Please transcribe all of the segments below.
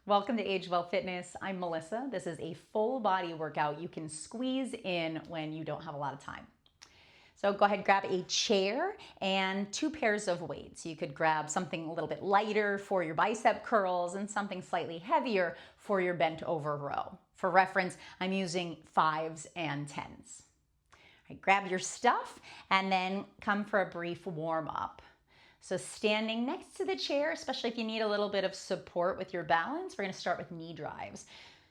Welcome to Age Well Fitness. I'm Melissa. This is a full body workout you can squeeze in when you don't have a lot of time. So go ahead, grab a chair and 2 pairs of weights. You could grab something a little bit lighter for your bicep curls and something slightly heavier for your bent over row. For reference, I'm using 5s and 10s. All right, grab your stuff and then come for a brief warm up. So standing next to the chair, especially if you need a little bit of support with your balance, we're going to start with knee drives.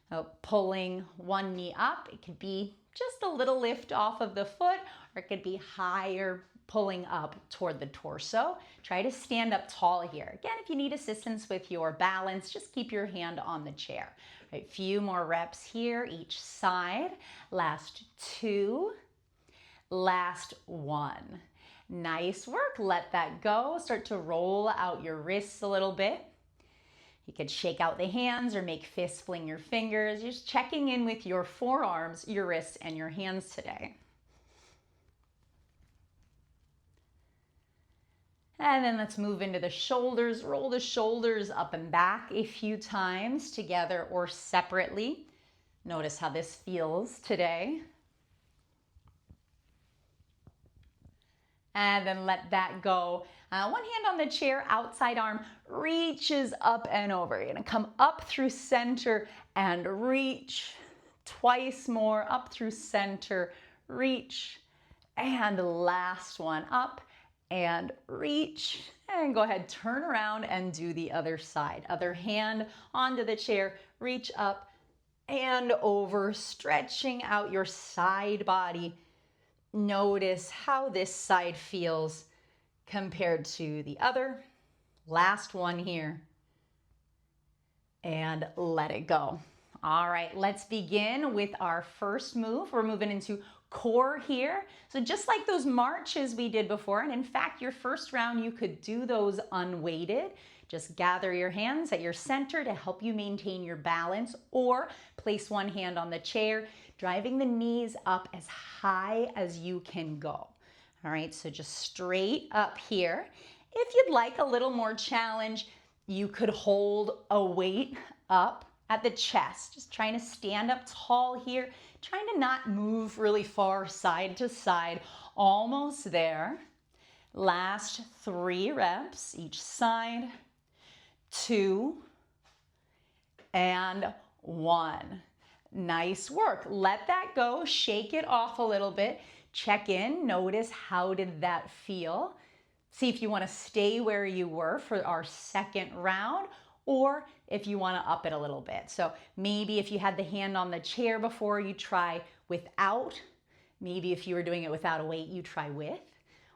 So pulling one knee up, it could be just a little lift off of the foot, or it could be higher, pulling up toward the torso. Try to stand up tall here. Again, if you need assistance with your balance, just keep your hand on the chair. All right, few more reps here, each side. Last 2, last 1. Nice work. Let that go. Start to roll out your wrists a little bit. You could shake out the hands or make fists fling your fingers. You're just checking in with your forearms, your wrists, and your hands today. And then let's move into the shoulders. Roll the shoulders up and back a few times together or separately. Notice how this feels today. And then let that go. One hand on the chair, outside arm reaches up and over. You're gonna come up through center and reach. Twice more, up through center, reach. And last one, up and reach. And go ahead, turn around and do the other side. Other hand onto the chair, reach up and over, stretching out your side body. Notice how this side feels compared to the other. Last one here. And let it go. All right, let's begin with our first move. We're moving into core here. So just like those marches we did before, and in fact, your first round, you could do those unweighted. Just gather your hands at your center to help you maintain your balance, or place one hand on the chair, driving the knees up as high as you can go. All right, so just straight up here. If you'd like a little more challenge, you could hold a weight up at the chest, just trying to stand up tall here, trying to not move really far side to side, almost there. Last 3 reps each side, 2 and 1. Nice work. Let that go, shake it off a little bit, check in, notice how did that feel. See if you want to stay where you were for our second round, or if you want to up it a little bit. So maybe if you had the hand on the chair before, you try without. Maybe if you were doing it without a weight, you try with.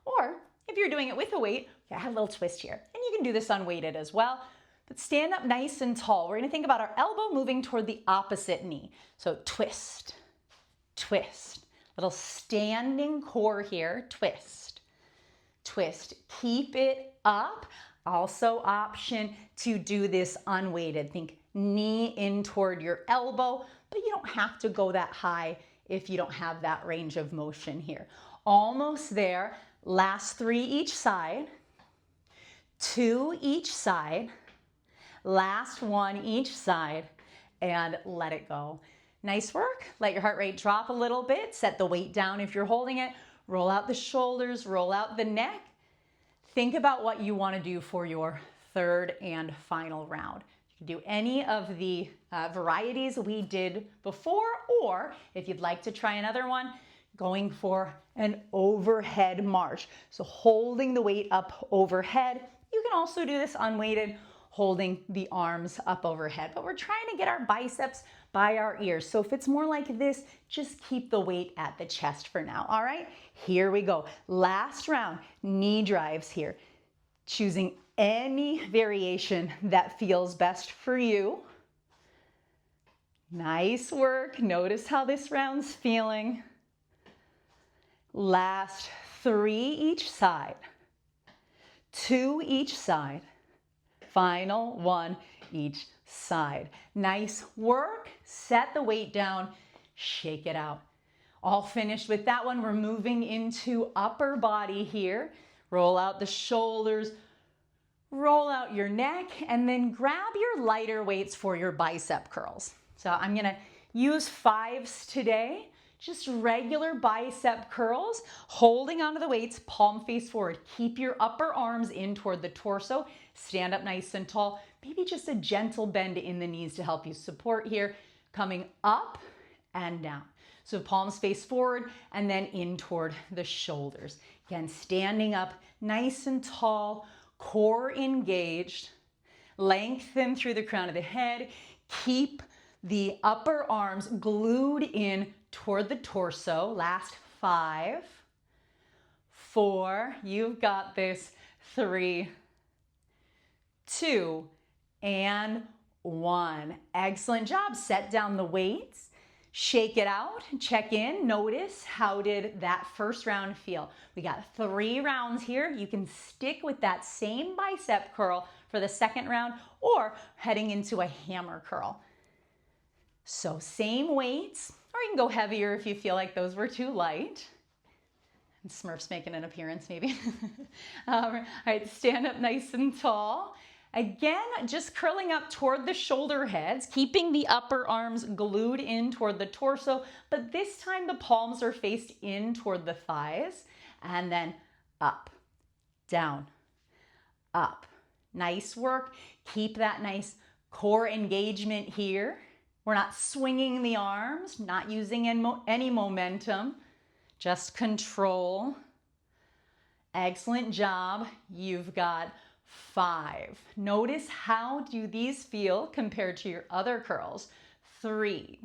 Or if you're doing it with a weight, I have a little twist here. And you can do this unweighted as well. But stand up nice and tall. We're going to think about our elbow moving toward the opposite knee. So twist, twist. Little standing core here, twist, twist. Keep it up. Also option to do this unweighted. Think knee in toward your elbow, but you don't have to go that high if you don't have that range of motion here. Almost there. Last 3 each side, 2 each side. Last 1 each side, and let it go. Nice work. Let your heart rate drop a little bit. Set the weight down if you're holding it. Roll out the shoulders, roll out the neck. Think about what you want to do for your third and final round. You can do any of the varieties we did before, or if you'd like to try another one, going for an overhead march. So holding the weight up overhead. You can also do this unweighted, holding the arms up overhead, but we're trying to get our biceps by our ears. So if it's more like this, just keep the weight at the chest for now. All right, here we go. Last round, knee drives here. Choosing any variation that feels best for you. Nice work. Notice how this round's feeling. Last 3 each side, 2 each side. Final 1 each side. Nice work. Set the weight down, shake it out. All finished with that one. We're moving into upper body here. Roll out the shoulders, Roll out your neck and then grab your lighter weights for your bicep curls. So I'm gonna use 5s today, just regular bicep curls, holding onto the weights, palm face forward. Keep your upper arms in toward the torso, stand up nice and tall, maybe just a gentle bend in the knees to help you support here, coming up and down. So palms face forward and then in toward the shoulders. Again, standing up nice and tall, core engaged, lengthen through the crown of the head. Keep the upper arms glued in toward the torso. Last 5, 4, you've got this, 3, 2, and 1. Excellent job. Set down the weights. Shake it out, check in, notice how did that first round feel. We got 3 rounds here. You can stick with that same bicep curl for the second round or heading into a hammer curl. So same weights, or you can go heavier if you feel like those were too light. And Smurf's making an appearance maybe. All right, stand up nice and tall. Again, just curling up toward the shoulder heads, keeping the upper arms glued in toward the torso, but this time the palms are faced in toward the thighs, and then up, down, up. Nice work. Keep that nice core engagement here. We're not swinging the arms, not using any momentum, just control. Excellent job. You've got 5. Notice how do these feel compared to your other curls. 3,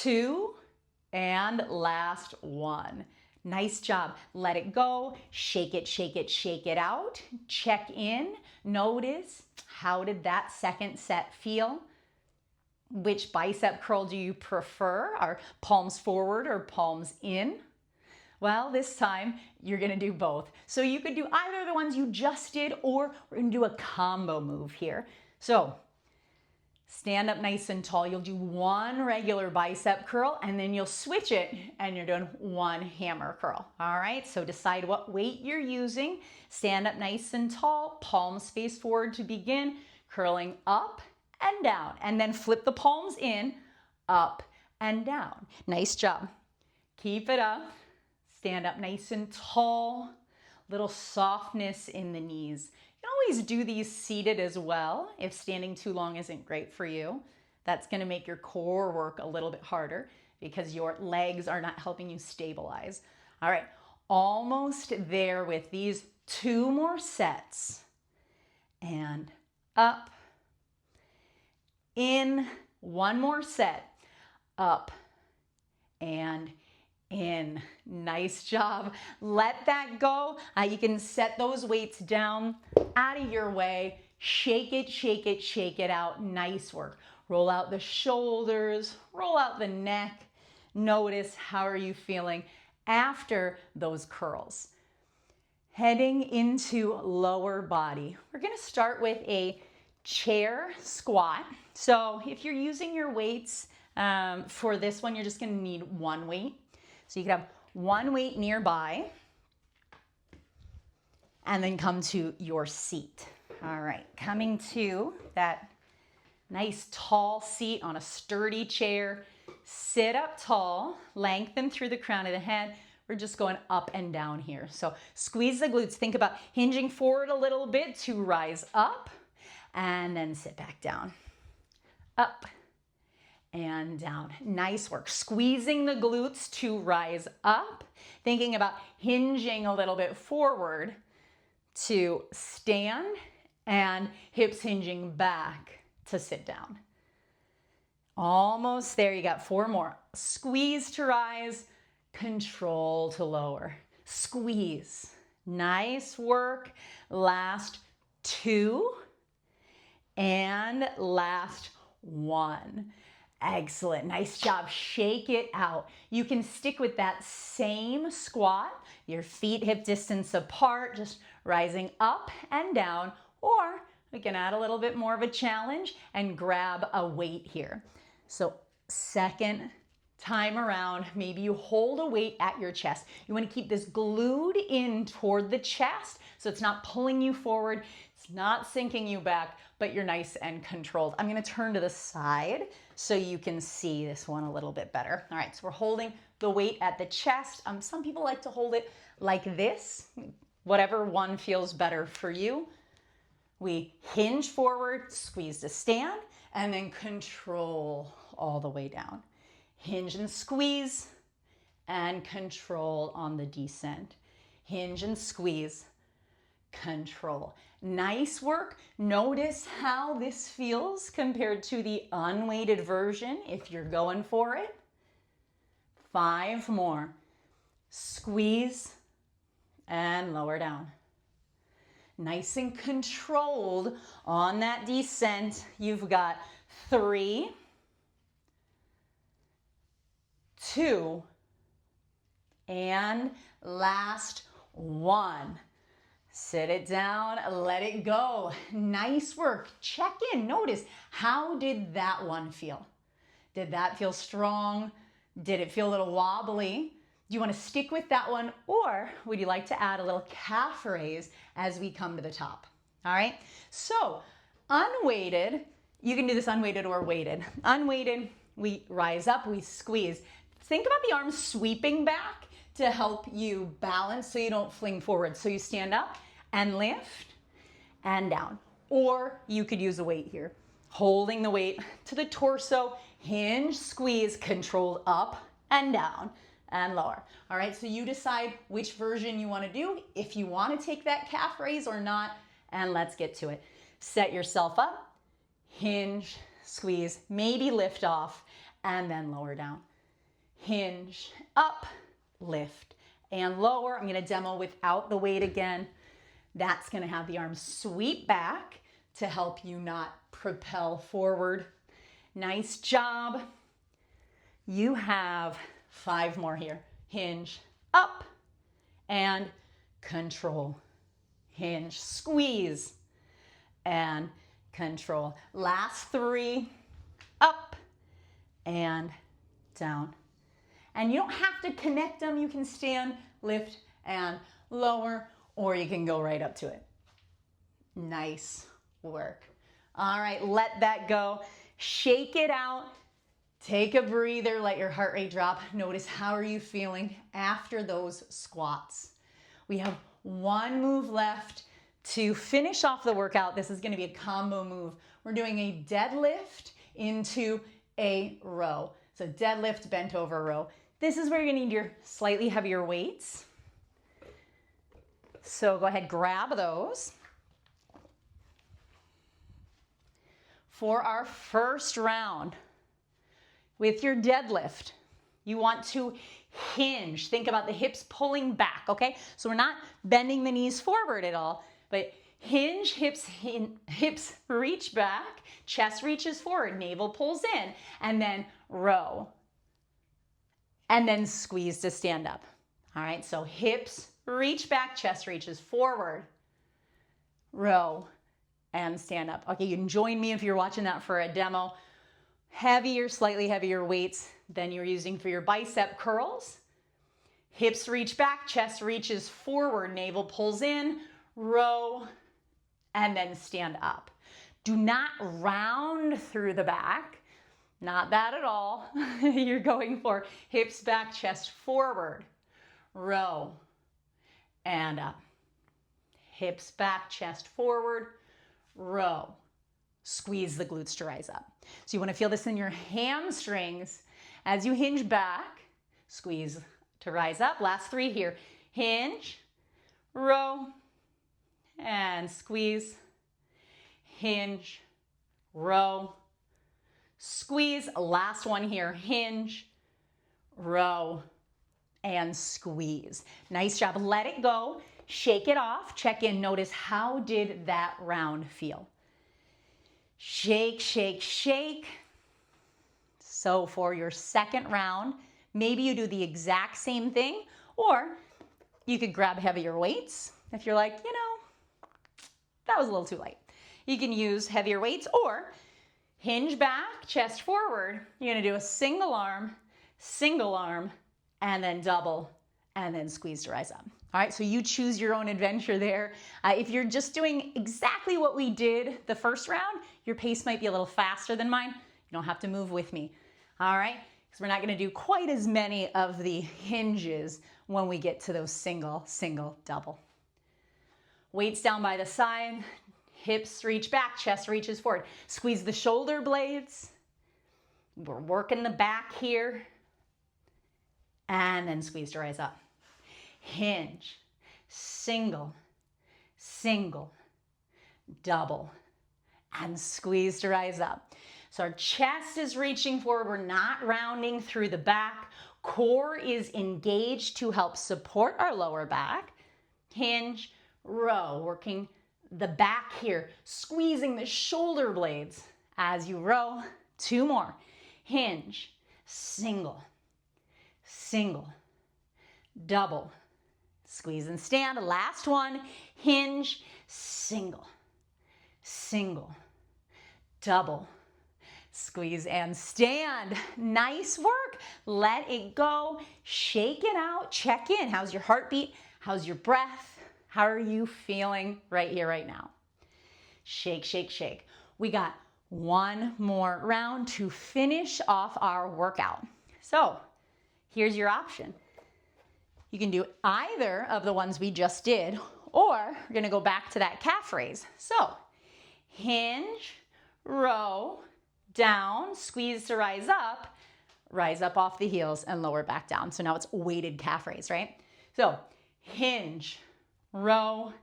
2, and last 1. Nice job. Let it go. Shake it, shake it, shake it out. Check in. Notice how did that second set feel? Which bicep curl do you prefer? Are palms forward or palms in? Well, this time you're gonna do both. So you could do either of the ones you just did, or we're gonna do a combo move here. So stand up nice and tall. You'll do 1 regular bicep curl and then you'll switch it and you're doing 1 hammer curl. All right, so decide what weight you're using. Stand up nice and tall, palms face forward to begin, curling up and down, and then flip the palms in, up and down. Nice job. Keep it up. Stand up nice and tall, little softness in the knees. You can always do these seated as well if standing too long isn't great for you. That's gonna make your core work a little bit harder because your legs are not helping you stabilize. All right, almost there with these 2 more sets. And up, in, 1 more set, up, and in. Nice job. Let that go. You can set those weights down out of your way. Shake it, shake it, shake it out. Nice work. Roll out the shoulders, roll out the neck. Notice how are you feeling after those curls. Heading into lower body. We're gonna start with a chair squat. So if you're using your weights for this one, you're just gonna need 1 weight. So you could have 1 weight nearby and then come to your seat. All right, coming to that nice tall seat on a sturdy chair. Sit up tall, lengthen through the crown of the head. We're just going up and down here. So squeeze the glutes. Think about hinging forward a little bit to rise up and then sit back down. Up and down. Nice work. Squeezing the glutes to rise up. Thinking about hinging a little bit forward to stand and hips hinging back to sit down. Almost there. You got 4 more. Squeeze to rise, control to lower. Squeeze. Nice work. Last 2 and last 1. Excellent. Nice job. Shake it out. You can stick with that same squat, your feet hip distance apart, just rising up and down, or we can add a little bit more of a challenge and grab a weight here. So second time around, maybe you hold a weight at your chest. You want to keep this glued in toward the chest So it's not pulling you forward, it's not sinking you back, but you're nice and controlled. I'm gonna turn to the side so you can see this one a little bit better. All right, so we're holding the weight at the chest. Some people like to hold it like this, whatever one feels better for you. We hinge forward, squeeze to stand, and then control all the way down. Hinge and squeeze, and control on the descent. Hinge and squeeze, control. Nice work. Notice how this feels compared to the unweighted version if you're going for it. 5 more. Squeeze and lower down. Nice and controlled on that descent. You've got 3, 2, and last 1. Sit it down, let it go. Nice work. Check in. Notice, how did that one feel? Did that feel strong? Did it feel a little wobbly? Do you want to stick with that one, or would you like to add a little calf raise as we come to the top? All right, so unweighted, you can do this unweighted or weighted. Unweighted, we rise up, we squeeze. Think about the arms sweeping back to help you balance so you don't fling forward. So you stand up and lift and down. Or you could use a weight here. Holding the weight to the torso, hinge, squeeze, controlled up and down and lower. All right, so you decide which version you want to do, if you want to take that calf raise or not, and let's get to it. Set yourself up, hinge, squeeze, maybe lift off, and then lower down. Hinge, up, lift, and lower. I'm going to demo without the weight again. That's going to have the arms sweep back to help you not propel forward. Nice job. You have 5 more here. Hinge, up, and control. Hinge, squeeze, and control. Last 3, up, and down. And you don't have to connect them. You can stand, lift, and lower, or you can go right up to it. Nice work. All right, let that go. Shake it out. Take a breather, let your heart rate drop. Notice, how are you feeling after those squats? We have 1 move left to finish off the workout. This is going to be a combo move. We're doing a deadlift into a row. So deadlift, bent over row. This is where you're going to need your slightly heavier weights. So go ahead, grab those. For our first round, with your deadlift, you want to hinge. Think about the hips pulling back, okay? So we're not bending the knees forward at all, but hinge, hips reach back, chest reaches forward, navel pulls in, and then row. And then squeeze to stand up. All right, so hips reach back, chest reaches forward, row, and stand up. Okay, you can join me if you're watching that for a demo. Heavier, slightly heavier weights than you're using for your bicep curls. Hips reach back, chest reaches forward, navel pulls in, row, and then stand up. Do not round through the back. Not that at all. You're going for hips back, chest forward, row, and up. Hips back, chest forward, row. Squeeze the glutes to rise up. So you want to feel this in your hamstrings as you hinge back, squeeze to rise up. Last 3 here. Hinge, row, and squeeze. Hinge, row, squeeze. Last one here. Hinge, row, and squeeze. Nice job. Let it go. Shake it off. Check in. Notice, how did that round feel? Shake, shake, shake. So for your second round, maybe you do the exact same thing, or you could grab heavier weights. If you're like, you know, that was a little too light. You can use heavier weights, or hinge back, chest forward. You're gonna do a single arm, and then double, and then squeeze to rise up. All right, so you choose your own adventure there. If you're just doing exactly what we did the first round, your pace might be a little faster than mine. You don't have to move with me. All right, because we're not gonna do quite as many of the hinges when we get to those single, single, double. Weights down by the side, hips reach back, chest reaches forward. Squeeze the shoulder blades. We're working the back here. And then squeeze to rise up. Hinge, single, single, double, and squeeze to rise up. So our chest is reaching forward. We're not rounding through the back. Core is engaged to help support our lower back. Hinge, row, working the back here, squeezing the shoulder blades as you row. 2 more. Hinge, single, single, double, squeeze and stand. Last one. Hinge, single, single, double, squeeze and stand. Nice work. Let it go. Shake it out. Check in. How's your heartbeat? How's your breath? How are you feeling right here, right now? Shake, shake, shake. We got one more round to finish off our workout. So here's your option. You can do either of the ones we just did, or we're gonna go back to that calf raise. So hinge, row, down, squeeze to rise up off the heels and lower back down. So now it's weighted calf raise, right? So hinge, row,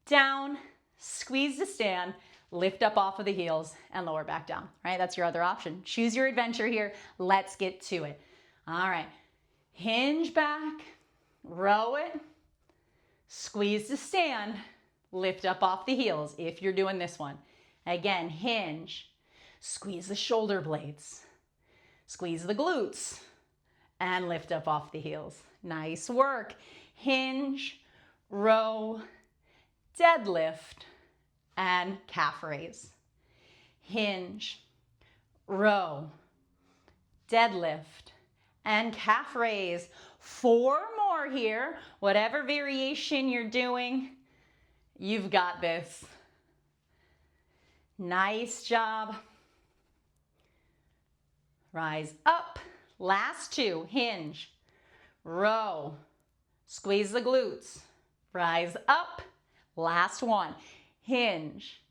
down, squeeze to stand, lift up off of the heels and lower back down, right? That's your other option. Choose your adventure here. Let's get to it. All right, hinge back, row it, squeeze to stand, lift up off the heels if you're doing this one. Again, hinge, squeeze the shoulder blades, squeeze the glutes, and lift up off the heels. Nice work. Hinge, row, deadlift, and calf raise. Hinge, row, deadlift, and calf raise. 4 more here. Whatever variation you're doing, you've got this. Nice job. Rise up. Last 2. Hinge, row, squeeze the glutes, rise up. Last 1. Hinge,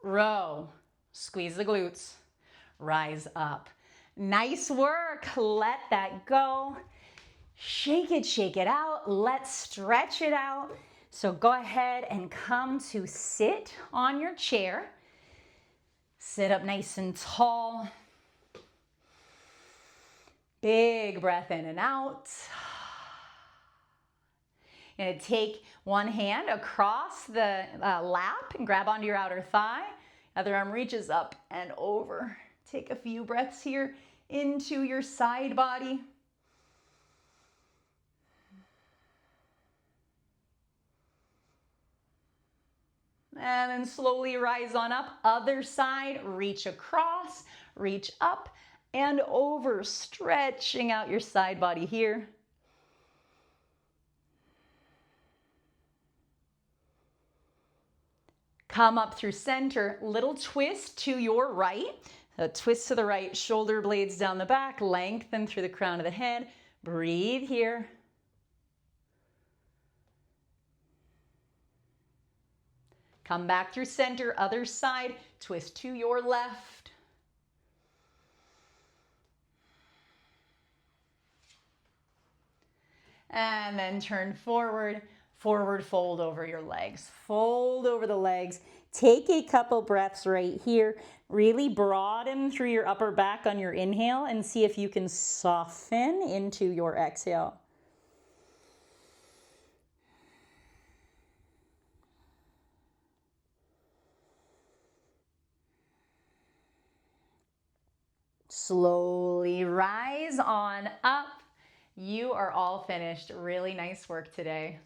row, squeeze the glutes, rise up. Nice work. Let that go. Shake it out. Let's stretch it out. So go ahead and come to sit on your chair. Sit up nice and tall. Big breath in and out. And take one hand across the lap and grab onto your outer thigh. Other arm reaches up and over. Take a few breaths here into your side body. And then slowly rise on up. Other side, reach across, reach up and over, stretching out your side body here. Come up through center, little twist to your right. A twist to the right, shoulder blades down the back, lengthen through the crown of the head. Breathe here. Come back through center, other side, twist to your left. And then turn forward, forward fold over your legs. Fold over the legs. Take a couple breaths right here. Really broaden through your upper back on your inhale and see if you can soften into your exhale. Slowly rise on up. You are all finished. Really nice work today.